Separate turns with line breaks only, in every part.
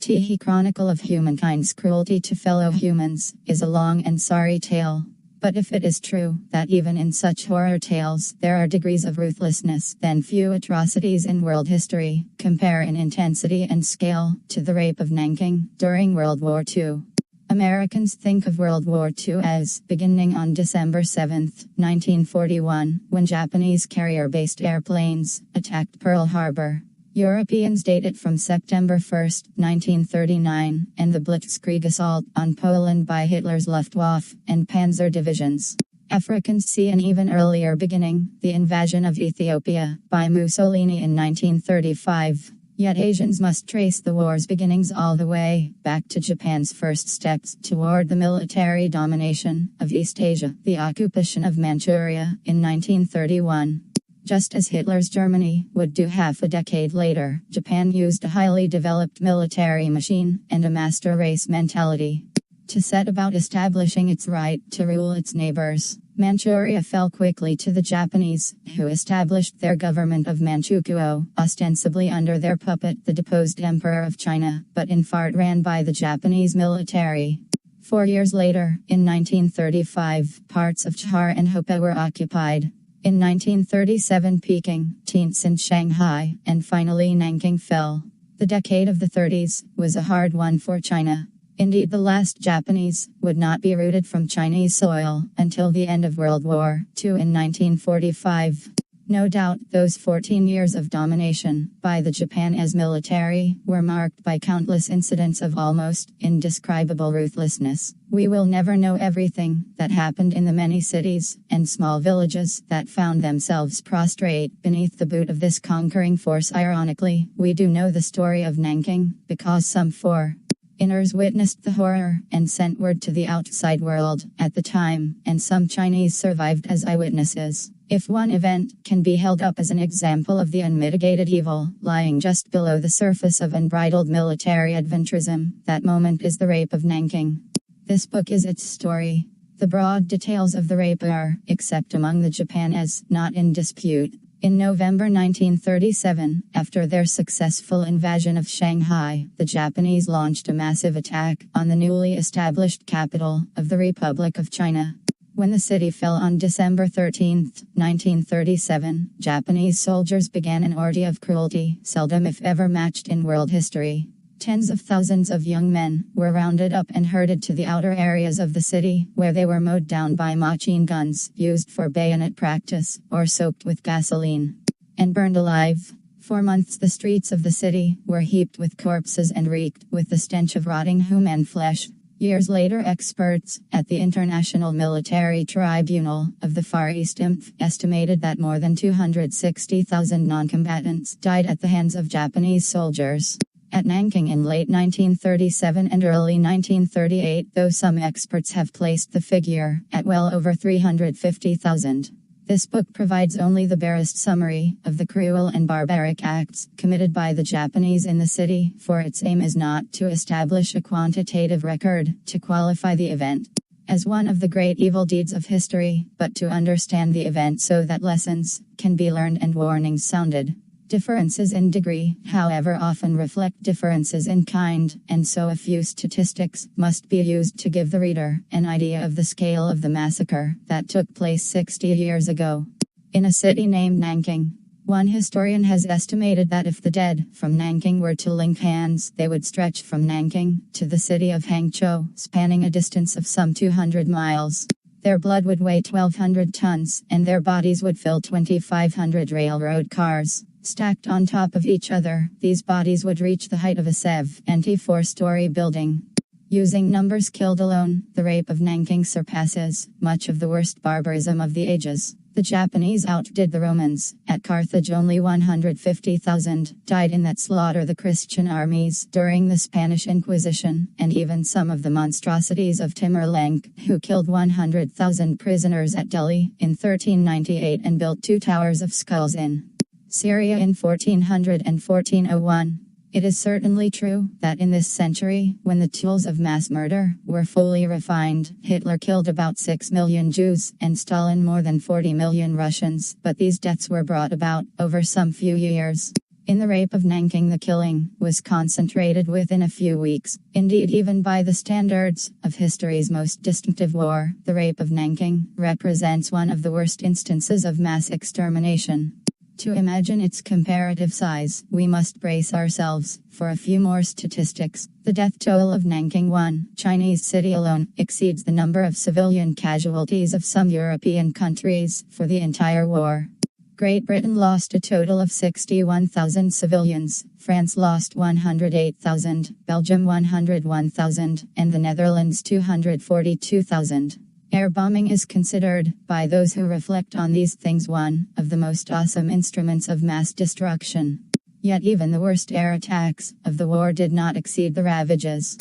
The chronicle of humankind's cruelty to fellow humans is a long and sorry tale. But if it is true that even in such horror tales there are degrees of ruthlessness, then few atrocities in world history compare in intensity and scale to the Rape of Nanking during World War II. Americans think of World War II as beginning on December 7, 1941, when Japanese carrier-based airplanes attacked Pearl Harbor. Europeans date it from September 1, 1939, and the Blitzkrieg assault on Poland by Hitler's Luftwaffe and Panzer divisions. Africans see an even earlier beginning, the invasion of Ethiopia by Mussolini in 1935. Yet Asians must trace the war's beginnings all the way back to Japan's first steps toward the military domination of East Asia, the occupation of Manchuria in 1931. Just as Hitler's Germany would do half a decade later, Japan used a highly developed military machine and a master race mentality to set about establishing its right to rule its neighbors. Manchuria fell quickly to the Japanese, who established their government of Manchukuo, ostensibly under their puppet the deposed Emperor of China, but in part ran by the Japanese military. 4 years later, in 1935, parts of Chihar and Hopa were occupied. In 1937 Peking, Tientsin, Shanghai, and finally Nanking fell. The decade of the 30s was a hard one for China. Indeed, the last Japanese would not be rooted from Chinese soil until the end of World War II in 1945. No doubt, those 14 years of domination by the Japan as military were marked by countless incidents of almost indescribable ruthlessness. We will never know everything that happened in the many cities and small villages that found themselves prostrate beneath the boot of this conquering force. Ironically, we do know the story of Nanking, because some foreigners witnessed the horror and sent word to the outside world at the time, and some Chinese survived as eyewitnesses. If one event can be held up as an example of the unmitigated evil lying just below the surface of unbridled military adventurism, that moment is the Rape of Nanking. This book is its story. The broad details of the rape are, except among the Japanese, not in dispute. In November 1937, after their successful invasion of Shanghai, the Japanese launched a massive attack on the newly established capital of the Republic of China. When the city fell on December 13, 1937, Japanese soldiers began an orgy of cruelty, seldom if ever matched in world history. Tens of thousands of young men were rounded up and herded to the outer areas of the city, where they were mowed down by machine guns used for bayonet practice, or soaked with gasoline and burned alive. For months the streets of the city were heaped with corpses and reeked with the stench of rotting human flesh. Years later, experts at the International Military Tribunal of the Far East (IMF) estimated that more than 260,000 non-combatants died at the hands of Japanese soldiers at Nanking in late 1937 and early 1938, though some experts have placed the figure at well over 350,000. This book provides only the barest summary of the cruel and barbaric acts committed by the Japanese in the city, for its aim is not to establish a quantitative record to qualify the event as one of the great evil deeds of history, but to understand the event so that lessons can be learned and warnings sounded. Differences in degree, however, often reflect differences in kind, and so a few statistics must be used to give the reader an idea of the scale of the massacre that took place 60 years ago in a city named Nanking. One historian has estimated that if the dead from Nanking were to link hands, they would stretch from Nanking to the city of Hangzhou, spanning a distance of some 200 miles. Their blood would weigh 1,200 tons, and their bodies would fill 2,500 railroad cars. Stacked on top of each other, these bodies would reach the height of a 74-story building. Using numbers killed alone, the Rape of Nanking surpasses much of the worst barbarism of the ages. The Japanese outdid the Romans. At Carthage only 150,000 died in that slaughter. The Christian armies during the Spanish Inquisition, and even some of the monstrosities of Timur-Lenk, who killed 100,000 prisoners at Delhi in 1398 and built 2 towers of skulls in Syria in 1400 and 1401. It is certainly true that in this century, when the tools of mass murder were fully refined, Hitler killed about 6 million Jews and Stalin more than 40 million Russians, but these deaths were brought about over some few years. In the Rape of Nanking, the killing was concentrated within a few weeks. Indeed, even by the standards of history's most distinctive war, the Rape of Nanking represents one of the worst instances of mass extermination. To imagine its comparative size, we must brace ourselves for a few more statistics. The death toll of Nanking, one Chinese city alone, exceeds the number of civilian casualties of some European countries for the entire war. Great Britain lost a total of 61,000 civilians, France lost 108,000, Belgium 101,000, and the Netherlands 242,000. Air bombing is considered, by those who reflect on these things, one of the most awesome instruments of mass destruction. Yet even the worst air attacks of the war did not exceed the ravages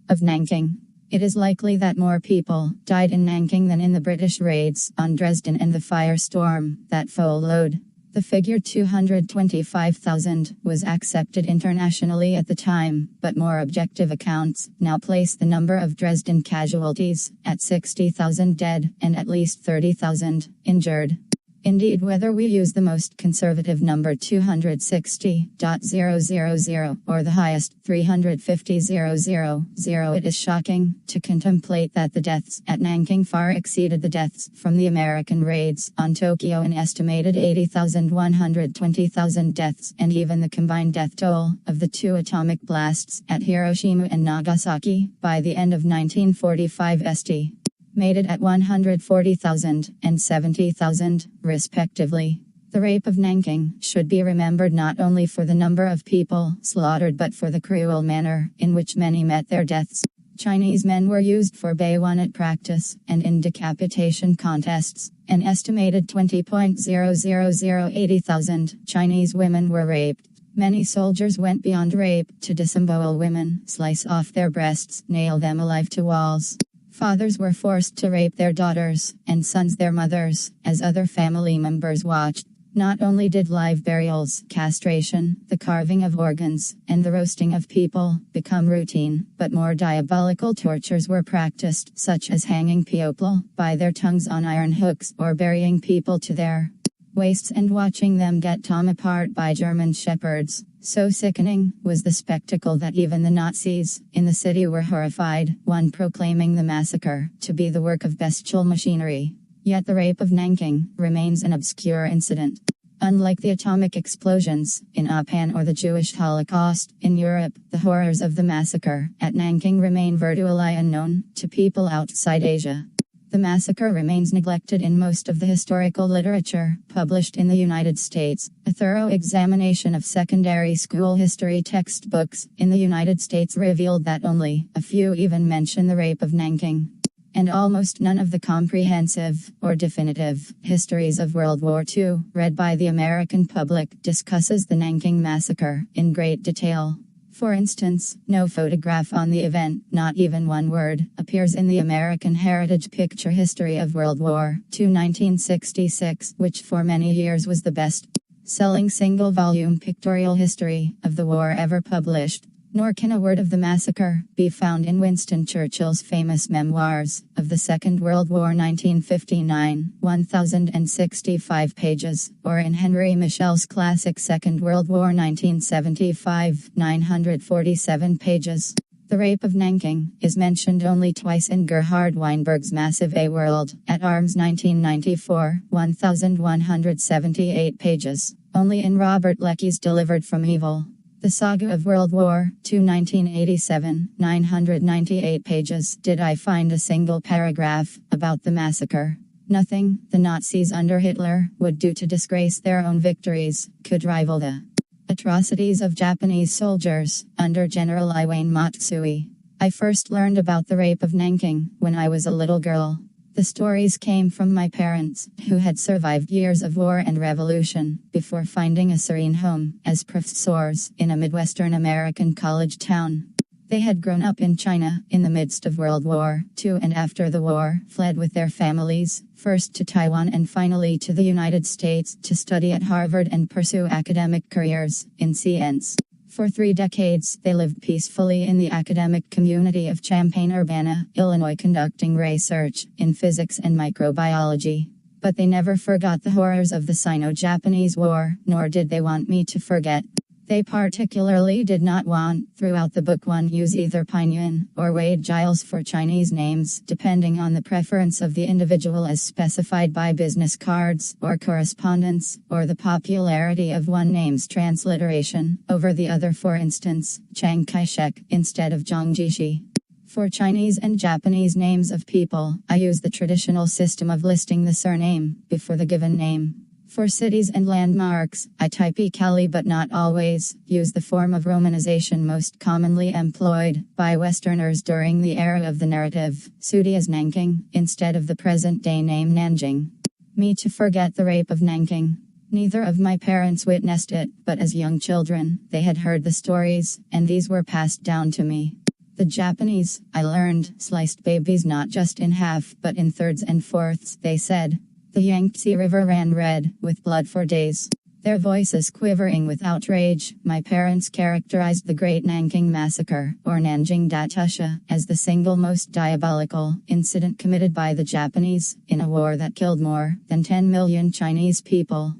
of Nanking. It is likely that more people died in Nanking than in the British raids on Dresden and the firestorm that followed. The figure 225,000 was accepted internationally at the time, but more objective accounts now place the number of Dresden casualties at 60,000 dead and at least 30,000 injured. Indeed, whether we use the most conservative number 260,000 or the highest 350,000, it is shocking to contemplate that the deaths at Nanking far exceeded the deaths from the American raids on Tokyo, an estimated 80,000, 120,000 deaths, and even the combined death toll of the two atomic blasts at Hiroshima and Nagasaki by the end of 1945 st. Made it at 140,000 and 70,000, respectively. The Rape of Nanking should be remembered not only for the number of people slaughtered but for the cruel manner in which many met their deaths. Chinese men were used for bayonet practice and in decapitation contests. An estimated 20,080,000 Chinese women were raped. Many soldiers went beyond rape to disembowel women, slice off their breasts, nail them alive to walls. Fathers were forced to rape their daughters, and sons their mothers, as other family members watched. Not only did live burials, castration, the carving of organs, and the roasting of people become routine, but more diabolical tortures were practiced, such as hanging people by their tongues on iron hooks or burying people to their waists and watching them get torn apart by German shepherds. So sickening was the spectacle that even the Nazis in the city were horrified, one proclaiming the massacre to be the work of bestial machinery. Yet the Rape of Nanking remains an obscure incident. Unlike the atomic explosions in Japan or the Jewish Holocaust in Europe, the horrors of the massacre at Nanking remain virtually unknown to people outside Asia. The massacre remains neglected in most of the historical literature published in the United States. A thorough examination of secondary school history textbooks in the United States revealed that only a few even mention the Rape of Nanking. And almost none of the comprehensive or definitive histories of World War II, read by the American public, discusses the Nanking Massacre in great detail. For instance, no photograph on the event, not even one word, appears in the American Heritage Picture History of World War II 1966, which for many years was the best-selling single-volume pictorial history of the war ever published. Nor can a word of the massacre be found in Winston Churchill's famous memoirs of the Second World War 1959, 1065 pages, or in Henry Michel's classic Second World War 1975, 947 pages. The Rape of Nanking is mentioned only twice in Gerhard Weinberg's massive A World at Arms 1994, 1178 pages. Only in Robert Leckie's Delivered from Evil, The Saga of World War II 1987, 998 pages, did I find a single paragraph about the massacre. Nothing the Nazis under Hitler would do to disgrace their own victories could rival the atrocities of Japanese soldiers under General Iwane Matsui. I first learned about the Rape of Nanking when I was a little girl. The stories came from my parents, who had survived years of war and revolution, before finding a serene home as professors in a Midwestern American college town. They had grown up in China, in the midst of World War II, and after the war, fled with their families, first to Taiwan and finally to the United States to study at Harvard and pursue academic careers in science. For 3 decades, they lived peacefully in the academic community of Champaign-Urbana, Illinois, conducting research in physics and microbiology. But they never forgot the horrors of the Sino-Japanese War, nor did they want me to forget. They particularly did not want, throughout the book, one use either Pinyin or Wade Giles for Chinese names, depending on the preference of the individual as specified by business cards or correspondence, or the popularity of one name's transliteration over the other, for instance, Chiang Kai-shek instead of Zhang Jieshi. For Chinese and Japanese names of people, I use the traditional system of listing the surname before the given name. For cities and landmarks, I type Kali but not always, use the form of romanization most commonly employed by Westerners during the era of the narrative, Sudi as Nanking, instead of the present-day name Nanjing. Me to forget the Rape of Nanking. Neither of my parents witnessed it, but as young children, they had heard the stories, and these were passed down to me. The Japanese, I learned, sliced babies not just in half, but in thirds and fourths, they said. The Yangtze River ran red, with blood for days. Their voices quivering with outrage, my parents characterized the Great Nanking Massacre, or Nanjing Datusha, as the single most diabolical incident committed by the Japanese, in a war that killed more than 10 million Chinese people.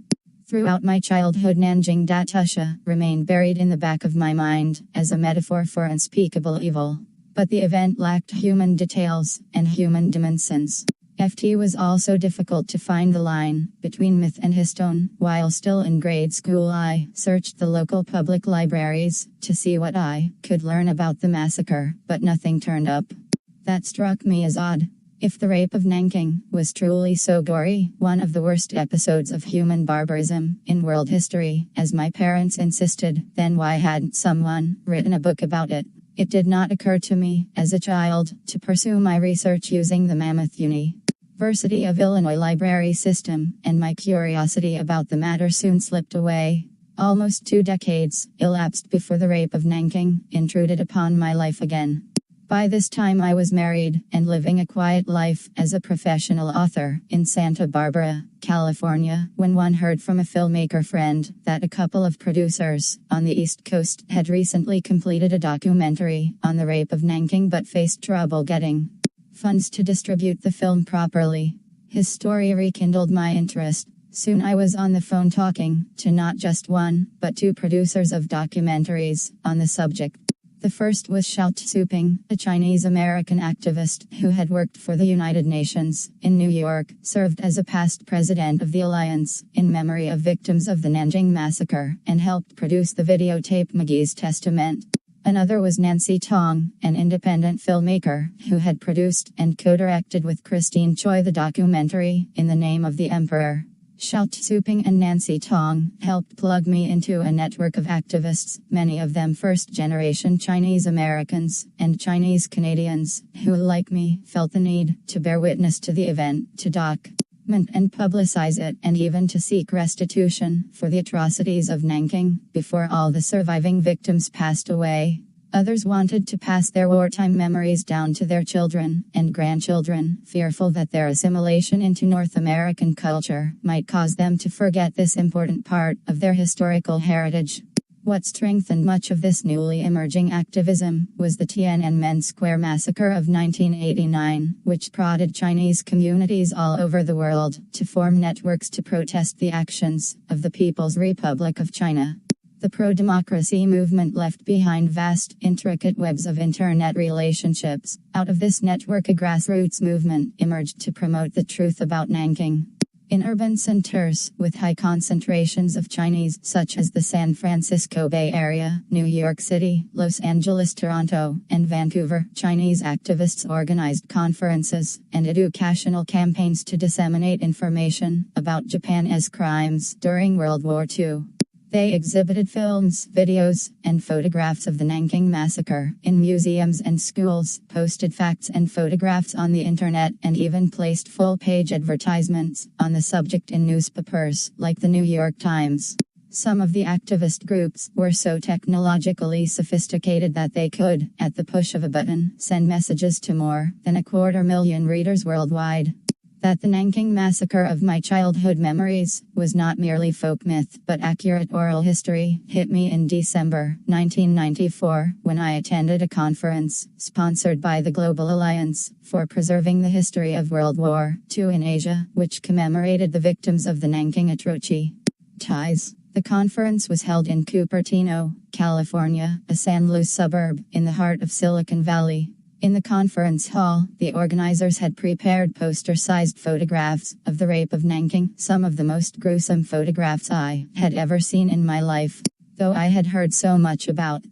Throughout my childhood, Nanjing Datusha remained buried in the back of my mind, as a metaphor for unspeakable evil. But the event lacked human details, and human dimensions. It was also difficult to find the line between myth and history. While still in grade school, I searched the local public libraries to see what I could learn about the massacre, but nothing turned up. That struck me as odd. If the Rape of Nanking was truly so gory, one of the worst episodes of human barbarism in world history, as my parents insisted, then why hadn't someone written a book about it? It did not occur to me, as a child, to pursue my research using the Mammoth University of Illinois library system, and my curiosity about the matter soon slipped away. Almost 2 decades elapsed before the Rape of Nanking intruded upon my life again. By this time I was married, and living a quiet life as a professional author in Santa Barbara, California, when one heard from a filmmaker friend that a couple of producers on the East Coast had recently completed a documentary on the Rape of Nanking but faced trouble getting funds to distribute the film properly. His story rekindled my interest. Soon I was on the phone talking to not just one, but 2 producers of documentaries on the subject. The first was Xiao Tsuping, a Chinese-American activist who had worked for the United Nations in New York, served as a past president of the Alliance in memory of victims of the Nanjing Massacre, and helped produce the videotape McGee's Testament. Another was Nancy Tong, an independent filmmaker, who had produced and co-directed with Christine Choi the documentary, In the Name of the Emperor. Xiao Tsuping and Nancy Tong helped plug me into a network of activists, many of them first-generation Chinese Americans and Chinese Canadians, who, like me, felt the need to bear witness to the event, to document and publicize it, and even to seek restitution for the atrocities of Nanking, before all the surviving victims passed away. Others wanted to pass their wartime memories down to their children and grandchildren, fearful that their assimilation into North American culture might cause them to forget this important part of their historical heritage. What strengthened much of this newly emerging activism was the Tiananmen Square Massacre of 1989, which prodded Chinese communities all over the world to form networks to protest the actions of the People's Republic of China. The pro-democracy movement left behind vast, intricate webs of internet relationships. Out of this network, a grassroots movement emerged to promote the truth about Nanking. In urban centers, with high concentrations of Chinese, such as the San Francisco Bay Area, New York City, Los Angeles, Toronto, and Vancouver, Chinese activists organized conferences and educational campaigns to disseminate information about Japan's crimes during World War II. They exhibited films, videos, and photographs of the Nanking Massacre in museums and schools, posted facts and photographs on the internet, and even placed full-page advertisements on the subject in newspapers, like the New York Times. Some of the activist groups were so technologically sophisticated that they could, at the push of a button, send messages to more than 250,000 readers worldwide. That the Nanking Massacre of my childhood memories was not merely folk myth but accurate oral history hit me in December 1994 when I attended a conference sponsored by the Global Alliance for Preserving the History of World War II in Asia, which commemorated the victims of the Nanking atrocities. The conference was held in Cupertino, California, a San Luis suburb in the heart of Silicon Valley. In the conference hall, the organizers had prepared poster-sized photographs of the Rape of Nanking, some of the most gruesome photographs I had ever seen in my life. Though I had heard so much about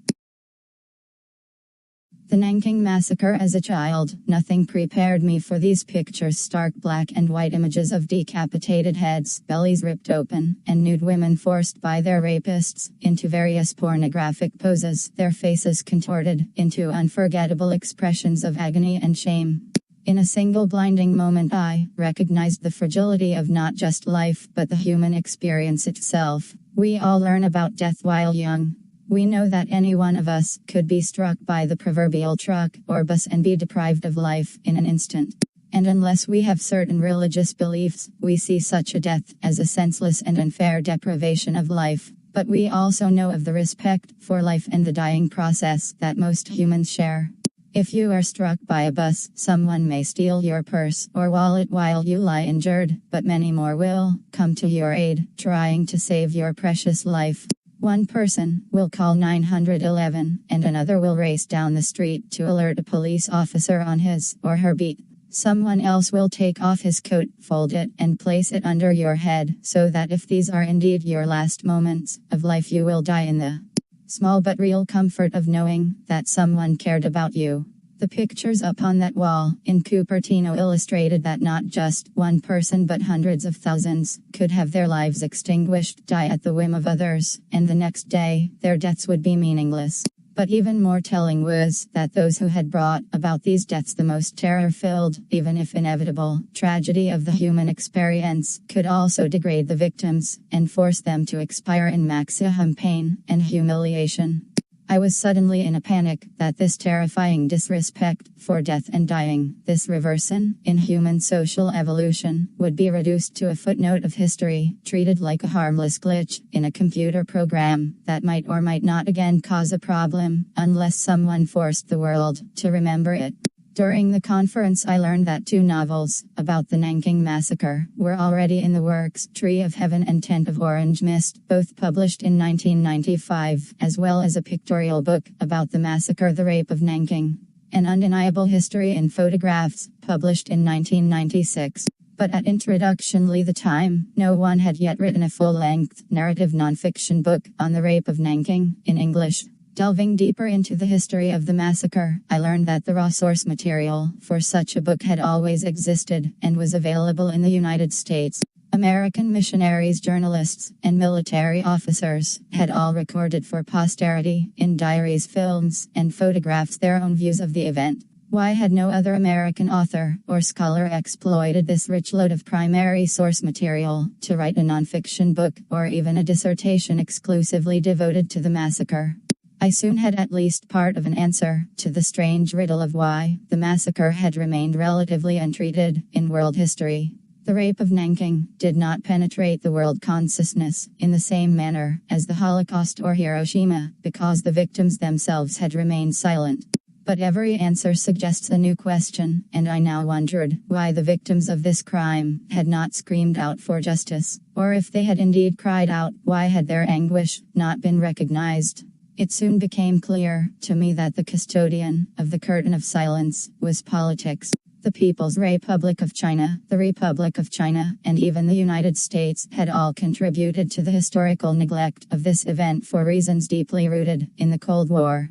the Nanking Massacre as a child, nothing prepared me for these pictures: stark black and white images of decapitated heads, bellies ripped open, and nude women forced by their rapists into various pornographic poses, their faces contorted into unforgettable expressions of agony and shame. In a single blinding moment I recognized the fragility of not just life but the human experience itself. We all learn about death while young. We know that any one of us could be struck by the proverbial truck or bus and be deprived of life in an instant. And unless we have certain religious beliefs, we see such a death as a senseless and unfair deprivation of life. But we also know of the respect for life and the dying process that most humans share. If you are struck by a bus, someone may steal your purse or wallet while you lie injured, but many more will come to your aid, trying to save your precious life. One person will call 911, and another will race down the street to alert a police officer on his or her beat. Someone else will take off his coat, fold it, and place it under your head, so that if these are indeed your last moments of life, you will die in the small but real comfort of knowing that someone cared about you. The pictures up on that wall in Cupertino illustrated that not just one person but hundreds of thousands could have their lives extinguished, die at the whim of others, and the next day, their deaths would be meaningless. But even more telling was that those who had brought about these deaths, the most terror-filled, even if inevitable, tragedy of the human experience, could also degrade the victims and force them to expire in maximum pain and humiliation. I was suddenly in a panic that this terrifying disrespect for death and dying, this reversion in human social evolution, would be reduced to a footnote of history, treated like a harmless glitch in a computer program that might or might not again cause a problem, unless someone forced the world to remember it. During the conference I learned that 2 novels about the Nanking Massacre were already in the works, Tree of Heaven and Tent of Orange Mist, both published in 1995, as well as a pictorial book about the massacre, The Rape of Nanking, An Undeniable History in Photographs, published in 1996. But at introductionally the time, no one had yet written a full-length, narrative nonfiction book on the Rape of Nanking, in English. Delving deeper into the history of the massacre, I learned that the raw source material for such a book had always existed, and was available in the United States. American missionaries, journalists, and military officers had all recorded for posterity, in diaries, films, and photographs, their own views of the event. Why had no other American author or scholar exploited this rich load of primary source material to write a nonfiction book, or even a dissertation exclusively devoted to the massacre? I soon had at least part of an answer to the strange riddle of why the massacre had remained relatively untreated in world history. The Rape of Nanking did not penetrate the world consciousness in the same manner as the Holocaust or Hiroshima, because the victims themselves had remained silent. But every answer suggests a new question, and I now wondered why the victims of this crime had not screamed out for justice, or if they had indeed cried out, why had their anguish not been recognized? It soon became clear to me that the custodian of the curtain of silence was politics. The People's Republic of China, the Republic of China, and even the United States had all contributed to the historical neglect of this event for reasons deeply rooted in the Cold War.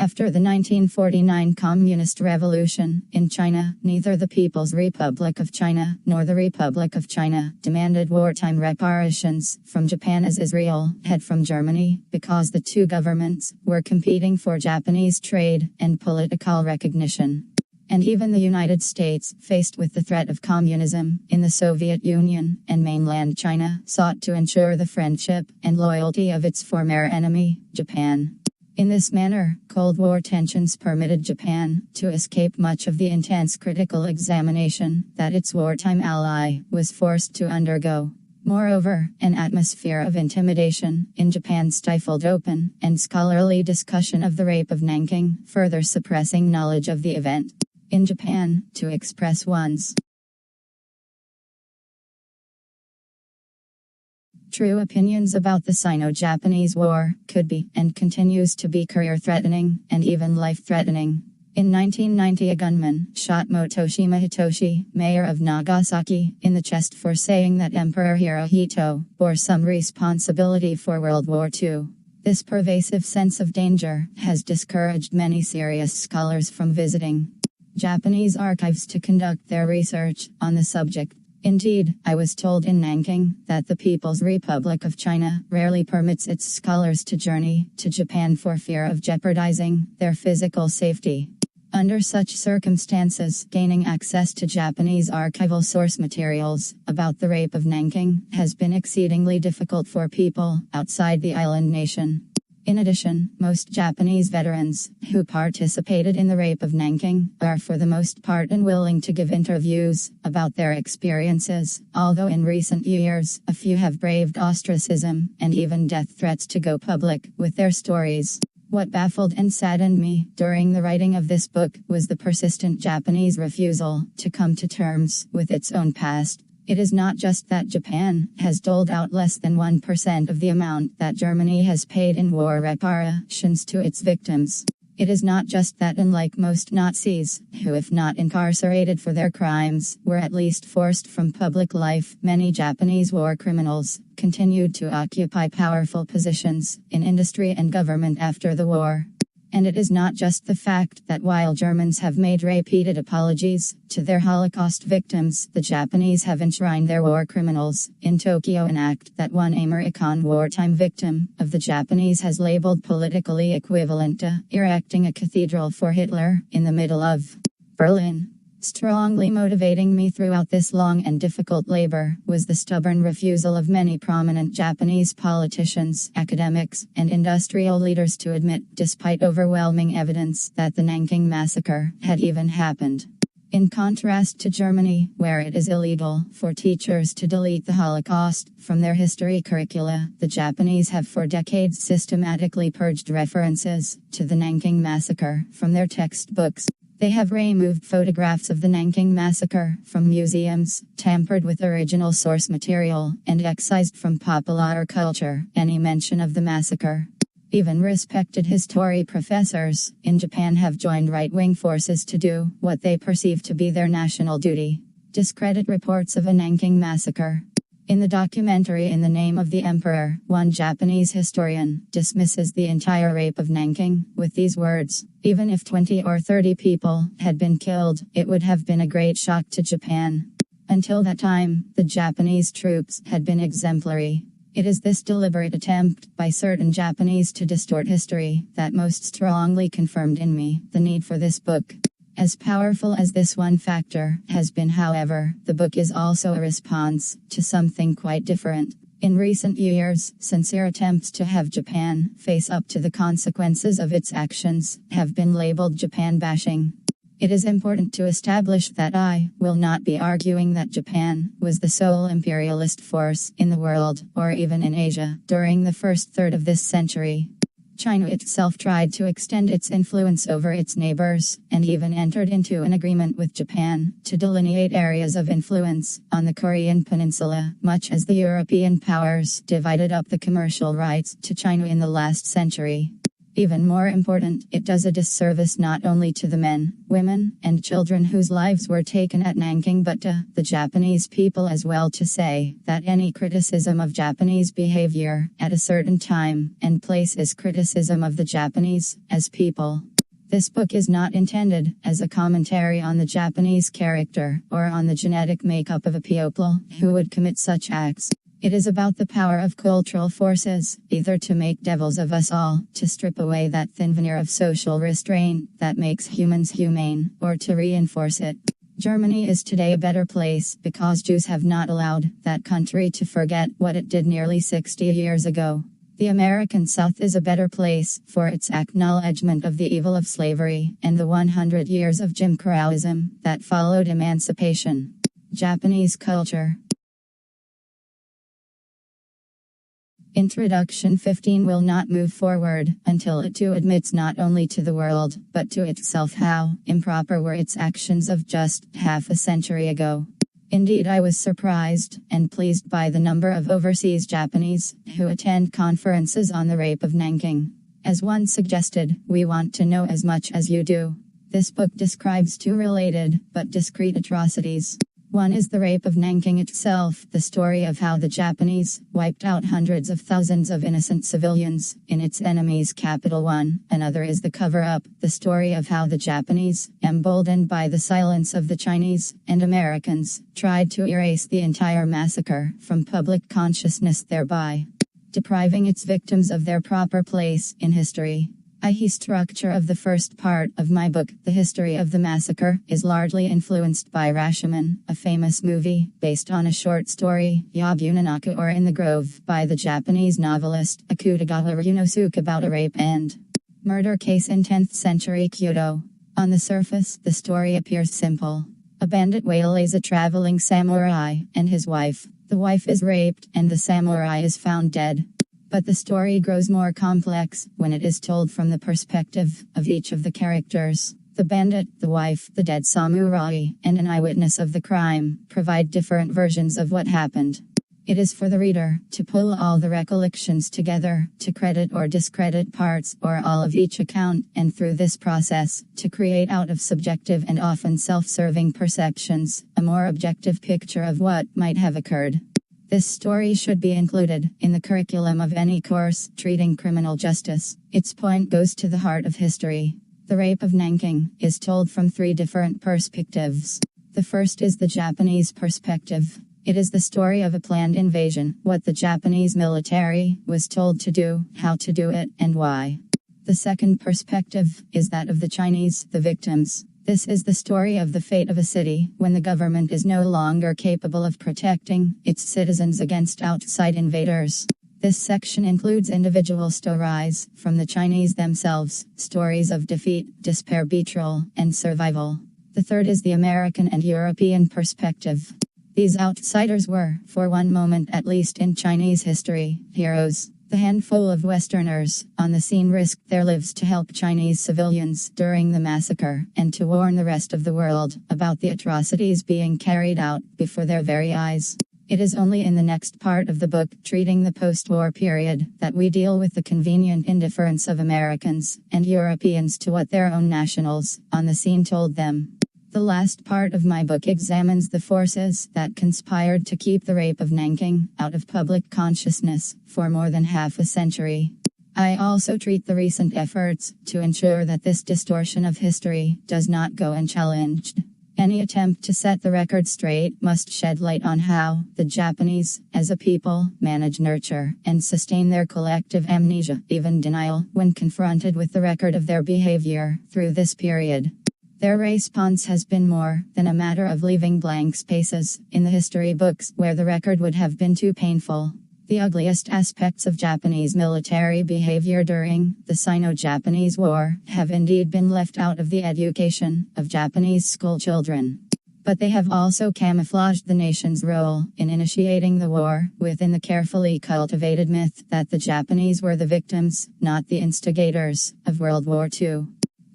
After the 1949 Communist Revolution in China, neither the People's Republic of China nor the Republic of China demanded wartime reparations from Japan as Israel had from Germany, because the two governments were competing for Japanese trade and political recognition. And even the United States, faced with the threat of communism in the Soviet Union and mainland China, sought to ensure the friendship and loyalty of its former enemy, Japan. In this manner, Cold War tensions permitted Japan to escape much of the intense critical examination that its wartime ally was forced to undergo. Moreover, an atmosphere of intimidation in Japan stifled open and scholarly discussion of the Rape of Nanking, further suppressing knowledge of the event. In Japan, to express one's true opinions about the Sino-Japanese War could be, and continues to be, career-threatening, and even life-threatening. In 1990, a gunman shot Motoshima Hitoshi, mayor of Nagasaki, in the chest for saying that Emperor Hirohito bore some responsibility for World War II. This pervasive sense of danger has discouraged many serious scholars from visiting Japanese archives to conduct their research on the subject. Indeed, I was told in Nanking that the People's Republic of China rarely permits its scholars to journey to Japan for fear of jeopardizing their physical safety. Under such circumstances, gaining access to Japanese archival source materials about the Rape of Nanking has been exceedingly difficult for people outside the island nation. In addition, most Japanese veterans who participated in the Rape of Nanking are for the most part unwilling to give interviews about their experiences, although in recent years a few have braved ostracism and even death threats to go public with their stories. What baffled and saddened me during the writing of this book was the persistent Japanese refusal to come to terms with its own past. It is not just that Japan has doled out less than 1% of the amount that Germany has paid in war reparations to its victims. It is not just that, unlike most Nazis, who if not incarcerated for their crimes, were at least forced from public life, many Japanese war criminals continued to occupy powerful positions in industry and government after the war. And it is not just the fact that while Germans have made repeated apologies to their Holocaust victims, the Japanese have enshrined their war criminals in Tokyo, an act that one American wartime victim of the Japanese has labeled politically equivalent to erecting a cathedral for Hitler in the middle of Berlin. Strongly motivating me throughout this long and difficult labor was the stubborn refusal of many prominent Japanese politicians, academics, and industrial leaders to admit, despite overwhelming evidence, that the Nanking Massacre had even happened. In contrast to Germany, where it is illegal for teachers to delete the Holocaust from their history curricula, the Japanese have for decades systematically purged references to the Nanking Massacre from their textbooks. They have removed photographs of the Nanking Massacre from museums, tampered with original source material, and excised from popular culture any mention of the massacre. Even respected history professors in Japan have joined right-wing forces to do what they perceive to be their national duty: discredit reports of a Nanking Massacre. In the documentary In the Name of the Emperor, one Japanese historian dismisses the entire Rape of Nanking with these words: "Even if 20 or 30 people had been killed, it would have been a great shock to Japan. Until that time, the Japanese troops had been exemplary." It is this deliberate attempt by certain Japanese to distort history that most strongly confirmed in me the need for this book. As powerful as this one factor has been, however, the book is also a response to something quite different. In recent years, sincere attempts to have Japan face up to the consequences of its actions have been labeled Japan bashing. It is important to establish that I will not be arguing that Japan was the sole imperialist force in the world, or even in Asia, during the first third of this century. China itself tried to extend its influence over its neighbors, and even entered into an agreement with Japan to delineate areas of influence on the Korean peninsula, much as the European powers divided up the commercial rights to China in the last century. Even more important, it does a disservice not only to the men, women, and children whose lives were taken at Nanking, but to the Japanese people as well, to say that any criticism of Japanese behavior at a certain time and place is criticism of the Japanese as people. This book is not intended as a commentary on the Japanese character or on the genetic makeup of a people who would commit such acts. It is about the power of cultural forces, either to make devils of us all, to strip away that thin veneer of social restraint that makes humans humane, or to reinforce it. Germany is today a better place because Jews have not allowed that country to forget what it did nearly 60 years ago. The American South is a better place for its acknowledgement of the evil of slavery and the 100 years of Jim Crowism that followed emancipation. Japanese culture. Introduction 15 will not move forward until it too admits not only to the world, but to itself how improper were its actions of just half a century ago. Indeed, I was surprised and pleased by the number of overseas Japanese who attend conferences on the Rape of Nanking. As one suggested, we want to know as much as you do. This book describes two related, but discrete atrocities. One is the Rape of Nanking itself, the story of how the Japanese wiped out hundreds of thousands of innocent civilians in its enemy's capital. Another is the cover-up, the story of how the Japanese, emboldened by the silence of the Chinese and Americans, tried to erase the entire massacre from public consciousness, thereby depriving its victims of their proper place in history. The structure of the first part of my book, The History of the Massacre, is largely influenced by Rashomon, a famous movie based on a short story, Yabunanaku or In the Grove, by the Japanese novelist Akutagawa Ryunosuke about a rape and murder case in 10th century Kyoto. On the surface, the story appears simple. A bandit waylays a traveling samurai and his wife. The wife is raped and the samurai is found dead. But the story grows more complex when it is told from the perspective of each of the characters. The bandit, the wife, the dead samurai, and an eyewitness of the crime provide different versions of what happened. It is for the reader to pull all the recollections together, to credit or discredit parts or all of each account, and through this process, to create out of subjective and often self-serving perceptions, a more objective picture of what might have occurred. This story should be included in the curriculum of any course treating criminal justice. Its point goes to the heart of history. The Rape of Nanking is told from three different perspectives. The first is the Japanese perspective. It is the story of a planned invasion, what the Japanese military was told to do, how to do it, and why. The second perspective is that of the Chinese, the victims. This is the story of the fate of a city when the government is no longer capable of protecting its citizens against outside invaders. This section includes individual stories from the Chinese themselves, stories of defeat, despair, betrayal, and survival. The third is the American and European perspective. These outsiders were, for one moment at least in Chinese history, heroes. The handful of Westerners on the scene risked their lives to help Chinese civilians during the massacre and to warn the rest of the world about the atrocities being carried out before their very eyes. It is only in the next part of the book, treating the post-war period, that we deal with the convenient indifference of Americans and Europeans to what their own nationals on the scene told them. The last part of my book examines the forces that conspired to keep the Rape of Nanking out of public consciousness for more than half a century. I also treat the recent efforts to ensure that this distortion of history does not go unchallenged. Any attempt to set the record straight must shed light on how the Japanese, as a people, manage, nurture, and sustain their collective amnesia, even denial, when confronted with the record of their behavior through this period. Their response has been more than a matter of leaving blank spaces in the history books where the record would have been too painful. The ugliest aspects of Japanese military behavior during the Sino-Japanese War have indeed been left out of the education of Japanese school children. But they have also camouflaged the nation's role in initiating the war within the carefully cultivated myth that the Japanese were the victims, not the instigators, of World War II.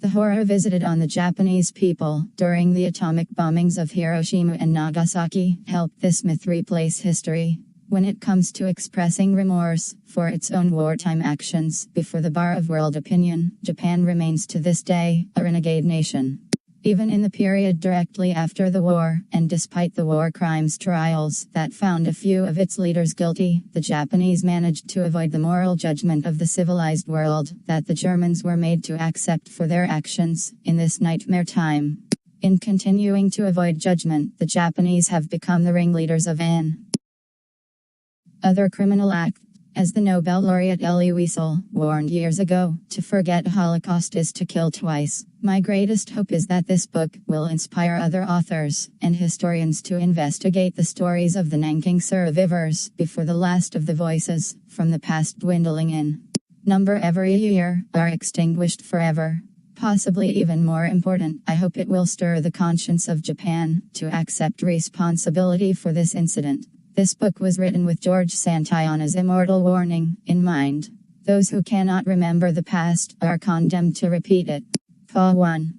The horror visited on the Japanese people during the atomic bombings of Hiroshima and Nagasaki helped this myth replace history. When it comes to expressing remorse for its own wartime actions before the bar of world opinion, Japan remains to this day a renegade nation. Even in the period directly after the war, and despite the war crimes trials that found a few of its leaders guilty, the Japanese managed to avoid the moral judgment of the civilized world that the Germans were made to accept for their actions in this nightmare time. In continuing to avoid judgment, the Japanese have become the ringleaders of an other criminal act. As the Nobel laureate Elie Wiesel warned years ago, to forget a Holocaust is to kill twice. My greatest hope is that this book will inspire other authors and historians to investigate the stories of the Nanking survivors before the last of the voices from the past dwindling in number every year are extinguished forever. Possibly even more important, I hope it will stir the conscience of Japan to accept responsibility for this incident. This book was written with George Santayana's immortal warning in mind. Those who cannot remember the past are condemned to repeat it. Fall 1.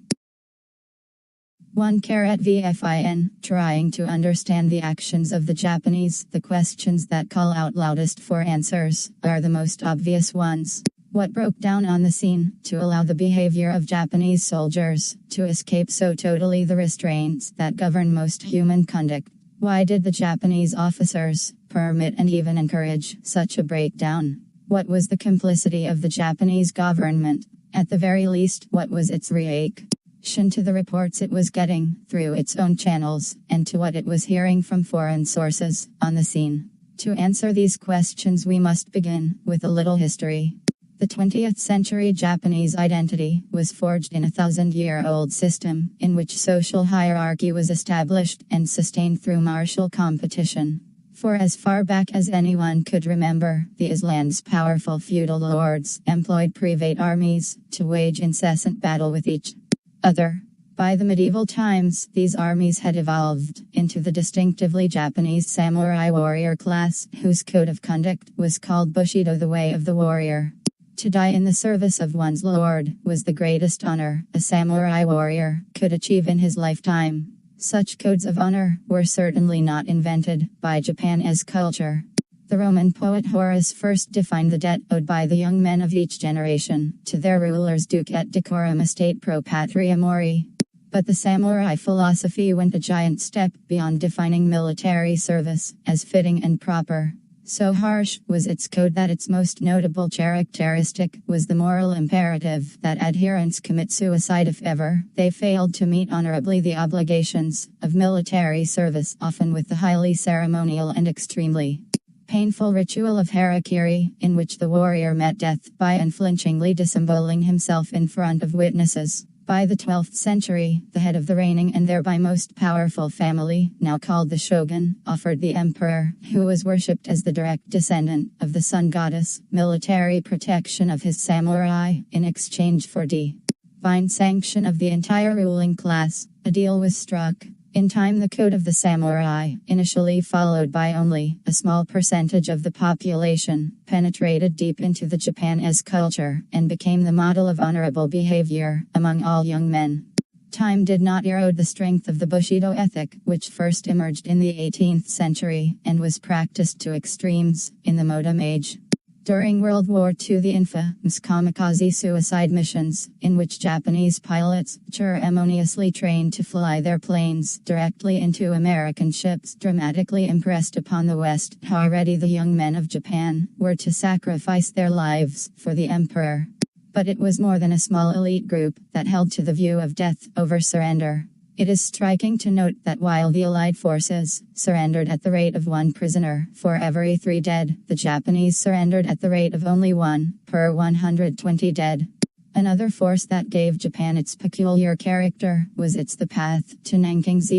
1 VFIN. Trying to understand the actions of the Japanese, the questions that call out loudest for answers are the most obvious ones. What broke down on the scene to allow the behavior of Japanese soldiers to escape so totally the restraints that govern most human conduct? Why did the Japanese officers permit and even encourage such a breakdown? What was the complicity of the Japanese government? At the very least, what was its reaction to the reports it was getting through its own channels, and to what it was hearing from foreign sources on the scene? To answer these questions, we must begin with a little history. The 20th century Japanese identity was forged in a 1,000-year-old system, in which social hierarchy was established and sustained through martial competition. For as far back as anyone could remember, these lands' powerful feudal lords employed private armies to wage incessant battle with each other. By the medieval times, these armies had evolved into the distinctively Japanese samurai warrior class, whose code of conduct was called Bushido, the way of the warrior. To die in the service of one's lord was the greatest honor a samurai warrior could achieve in his lifetime. Such codes of honor were certainly not invented by Japan as culture. The Roman poet Horace first defined the debt owed by the young men of each generation to their rulers: duc et decorum estate pro patria mori. But the samurai philosophy went a giant step beyond defining military service as fitting and proper. So harsh was its code that its most notable characteristic was the moral imperative that adherents commit suicide if ever they failed to meet honorably the obligations of military service, often with the highly ceremonial and extremely painful ritual of harakiri, in which the warrior met death by unflinchingly disemboweling himself in front of witnesses. By the 12th century, the head of the reigning and thereby most powerful family, now called the shogun, offered the emperor, who was worshipped as the direct descendant of the sun goddess, military protection of his samurai, in exchange for divine sanction of the entire ruling class. A deal was struck. In time, the code of the samurai, initially followed by only a small percentage of the population, penetrated deep into the Japanese culture and became the model of honorable behavior among all young men. Time did not erode the strength of the Bushido ethic, which first emerged in the 18th century and was practiced to extremes in the modern age. During World War II, the infamous kamikaze suicide missions, in which Japanese pilots ceremoniously trained to fly their planes directly into American ships, dramatically impressed upon the West how already the young men of Japan were to sacrifice their lives for the emperor. But it was more than a small elite group that held to the view of death over surrender. It is striking to note that while the Allied forces surrendered at the rate of 1 prisoner for every 3 dead, the Japanese surrendered at the rate of only 1 per 120 dead. Another force that gave Japan its peculiar character was the path to Nanking's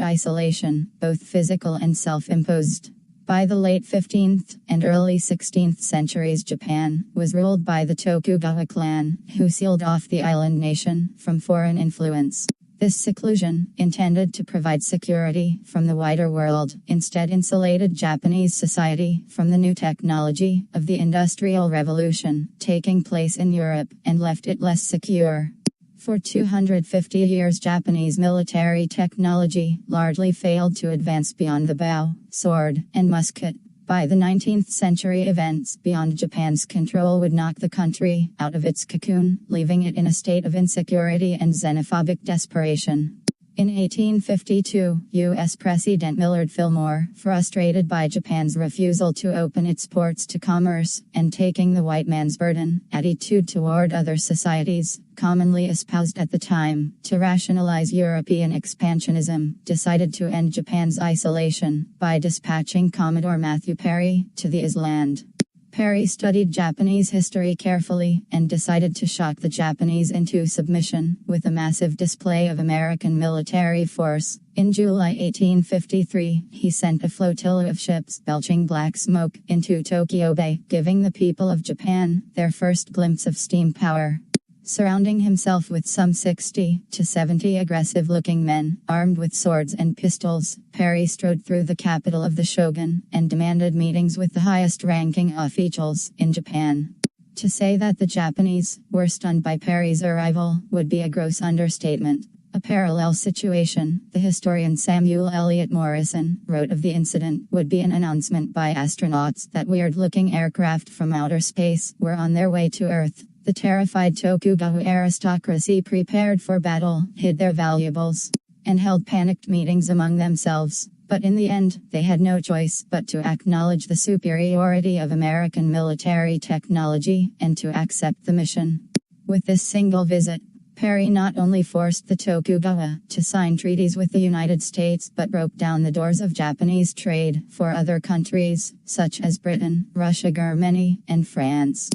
isolation, both physical and self-imposed. By the late 15th and early 16th centuries, Japan was ruled by the Tokugawa clan, who sealed off the island nation from foreign influence. This seclusion, intended to provide security from the wider world, instead insulated Japanese society from the new technology of the Industrial Revolution taking place in Europe, and left it less secure. For 250 years, Japanese military technology largely failed to advance beyond the bow, sword, and musket. By the 19th century, events beyond Japan's control would knock the country out of its cocoon, leaving it in a state of insecurity and xenophobic desperation. In 1852, U.S. President Millard Fillmore, frustrated by Japan's refusal to open its ports to commerce, and taking the white man's burden attitude toward other societies, commonly espoused at the time, to rationalize European expansionism, decided to end Japan's isolation by dispatching Commodore Matthew Perry to the island. Perry studied Japanese history carefully and decided to shock the Japanese into submission with a massive display of American military force. In July 1853, he sent a flotilla of ships belching black smoke into Tokyo Bay, giving the people of Japan their first glimpse of steam power. Surrounding himself with some 60 to 70 aggressive-looking men, armed with swords and pistols, Perry strode through the capital of the shogun and demanded meetings with the highest-ranking officials in Japan. To say that the Japanese were stunned by Perry's arrival would be a gross understatement. A parallel situation, the historian Samuel Eliot Morison wrote of the incident, would be an announcement by astronauts that weird-looking aircraft from outer space were on their way to Earth. The terrified Tokugawa aristocracy prepared for battle, hid their valuables, and held panicked meetings among themselves. But in the end, they had no choice but to acknowledge the superiority of American military technology and to accept the mission. With this single visit, Perry not only forced the Tokugawa to sign treaties with the United States but broke down the doors of Japanese trade for other countries, such as Britain, Russia, Germany, and France.